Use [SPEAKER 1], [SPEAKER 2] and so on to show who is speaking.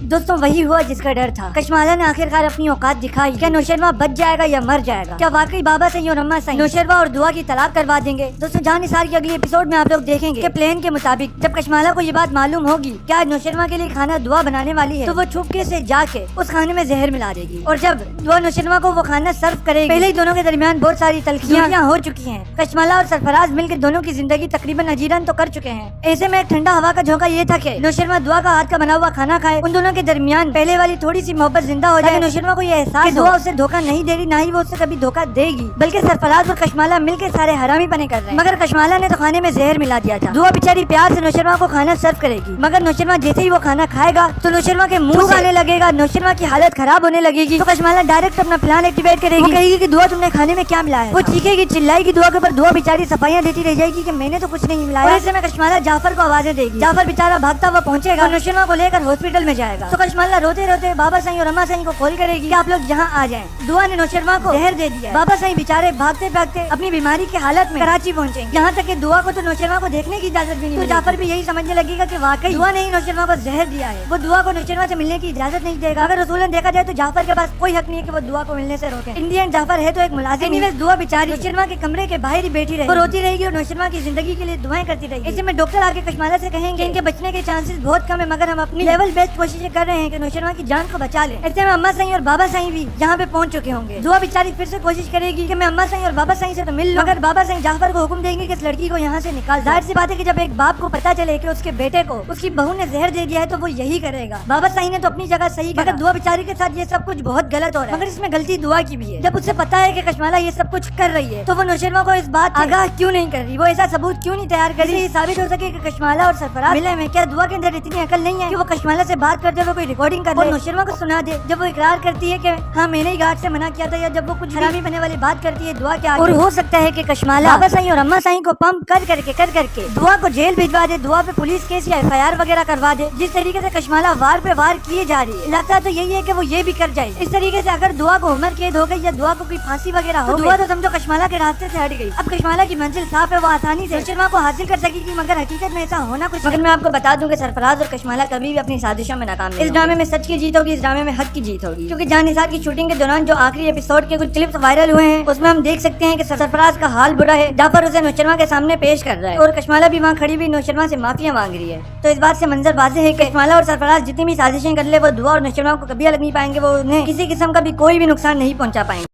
[SPEAKER 1] दोस्तों वही हुआ जिसका डर था। कशमाला ने आखिरकार अपनी औकात दिखाई। क्या नौशरवा बच जाएगा या मर जाएगा? क्या वाकई बाबा सही और अम्मा सही नौशरवा और दुआ की तलाक करवा देंगे? दोस्तों जान निसार की अगली एपिसोड में आप लोग देखेंगे कि प्लान के मुताबिक जब कशमाला को ये बात मालूम होगी कि आज नौशरवा के लिए खाना दुआ बनाने वाली है, तो वो छुपके से जाके उस खाने में जहर मिला देगी। और जब दुआ नौशरवा को वो खाना सर्व करेगी, पहले ही दोनों के दरमियान बहुत सारी तल्खियां हो चुकी हैं। कशमाला और सरफराज मिलकर दोनों की जिंदगी तकरीबन अजीरन तो कर चुके हैं। ऐसे में एक ठंडा हवा का झोंका ये था कि नौशरवा दुआ का हाथ का बना हुआ खाना खाए, उन दोनों के दरमियान पहले वाली थोड़ी सी मोहब्बत जिंदा हो जाए। नौशरवा को ये एहसास कि दुआ उसे धोखा नहीं दे रही, ना ही वो उसे कभी धोखा देगी, बल्कि सरफराज और कशमाला मिलकर सारे हरामी बने कर रहे हैं। मगर कशमाला ने तो खाने में जहर मिला दिया था। दुआ बेचारी प्यार से नौशरवा को खाना सर्व करेगी, मगर नौशरवा जैसे ही वो खाना खाएगा तो नौशरवा के मुंह आने लगेगा, नौशरवा की हालत खराब होने लगेगी। तो कशमाला डायरेक्ट अपना प्लान एक्टिवेट करेगी, कहेगी कि दुआ तुमने खाने में क्या मिलाया। वो चीखेगी चिल्लाएगी दुआ के ऊपर, दुआ बेचारी सफाइयां देती रह जाएगी कि मैंने तो कुछ नहीं मिलाया। ऐसे में कशमाला जाफर को आवाजें देगी। जाफर बेचारा भागता हुआ पहुंचेगा, नौशरवा को लेकर हॉस्पिटल में जाएगा। तो कशमाला रोते रोते बाबा साईं और अम्मा साईं को कॉल करेगी कि आप लोग यहाँ आ जाएं। दुआ ने नौशरवा को जहर दे दिया। बाबा साईं बेचारे भागते भागते अपनी बीमारी की हालत में कराची पहुंचेंगे। यहाँ तक कि दुआ को तो नौशरवा को देखने की इजाजत भी नहीं। तो जाफर भी यही समझने लगेगा कि वाकई दुआ ने ही नौशरवा को जहर दिया है। वो दुआ को नौशरवा से मिलने की इजाजत नहीं देगा। अगर रसूलन देखा जाए तो जाफर के पास कोई हक नहीं है कि वो दुआ को मिलने से रोके। इंडियन जाफर है तो एक मुलाजिम। दुआ बेचारी नौशरवा के कमरे के बाहर ही बैठी रहेगी, वो रोती रहेगी और नौशरवा की जिंदगी के लिए दुआएं करती रहेगी। ऐसे में डॉक्टर आके कशमाला से कहेंगे इनके बचने के चांसेस बहुत कम है, मगर हम अपनी लेवल बेस्ट कोशिशें कर रहे हैं कि नौशरवा की जान को बचा लें। ऐसे में अम्मा साईं और बाबा साईं भी यहाँ पे पहुंच चुके होंगे। दुआ बेचारी फिर से कोशिश करेगी कि मैं अम्मा साईं और बाबा साईं से तो मिल लूं, मगर बाबा साईं जाफर को हुक्म देंगे कि इस लड़की को यहाँ से निकाल। जाहिर सी बात है कि जब एक बाप को पता चले कि उसके बेटे को उसकी बहू ने जहर दे दिया है तो वो यही करेगा। बाबा साईं ने तो अपनी जगह सही करा, मगर दुआ बेचारी के साथ ये सब कुछ बहुत गलत हो रहा है। मगर इसमें गलती दुआ की भी है। जब उसे पता है कि कशमाला ये सब कुछ कर रही है तो वो नौशरवा को इस बात आगाह क्यों नहीं कर रही, वो ऐसा सबूत क्यों नहीं तैयार कर रही ये साबित हो सके कि कशमाला और सरफराज मिले में। क्या दुआ के अंदर इतनी अकल नहीं है कि वो कशमाला से बात करते हुए कोई रिकॉर्डिंग कर और नौशरवा को सुना दे जब वो इकरार करती है कि हाँ मैंने ही गार्ड से मना किया था, या जब वो कुछ हरामी बने वाली बात करती है दुआ के आगे। और हो सकता है कि कशमाला बाबा साईं और अम्मा साईं को पंप कर करके दुआ को जेल भिजवा दे, दुआ पे पुलिस केस या FIR वगैरह करवा दे। जिस तरीके से कशमाला वार पे वार किए जा रही है, लगता तो यही है कि वो ये भी कर जाए। इस तरीके से अगर दुआ को उम्र कैद हो गई या दुआ को कोई फांसी वगैरह हो, दुआ तो समझो कशमाला के रास्ते से हट गई। अब कशमाला की मंजिल साफ है, वो आसानी से नौशरवा को हासिल कर सकेगी, मगर हकीकत में ऐसा होना कुछ। मगर मैं आपको बता दूं कि सरफराज और कशमाला कभी भी अपनी साजिशों में नाकाम नहीं। इस ड्रामे में सच की जीत होगी, इस ड्रामे में हक की जीत होगी। क्योंकि जान निसार की शूटिंग के दौरान जो आखिरी एपिसोड के कुछ क्लिप्स वायरल हुए हैं उसमें हम देख सकते हैं कि सरफराज का हाल बुरा है। जाफर उसे नौशरवा के सामने पेश कर रहा है और कशमाला भी वहाँ खड़ी हुई नौशरवा से माफिया मांग रही है। तो इस बात से मंजर वाज़ेह है कि कशमाला और सरफराज जितनी भी साजिशें कर ले वो दुआ और नौशरवा को कभी अलग नहीं पाएंगे, वो उन्हें किसी किस्म का भी कोई भी नुकसान नहीं पहुंचा पाएंगे।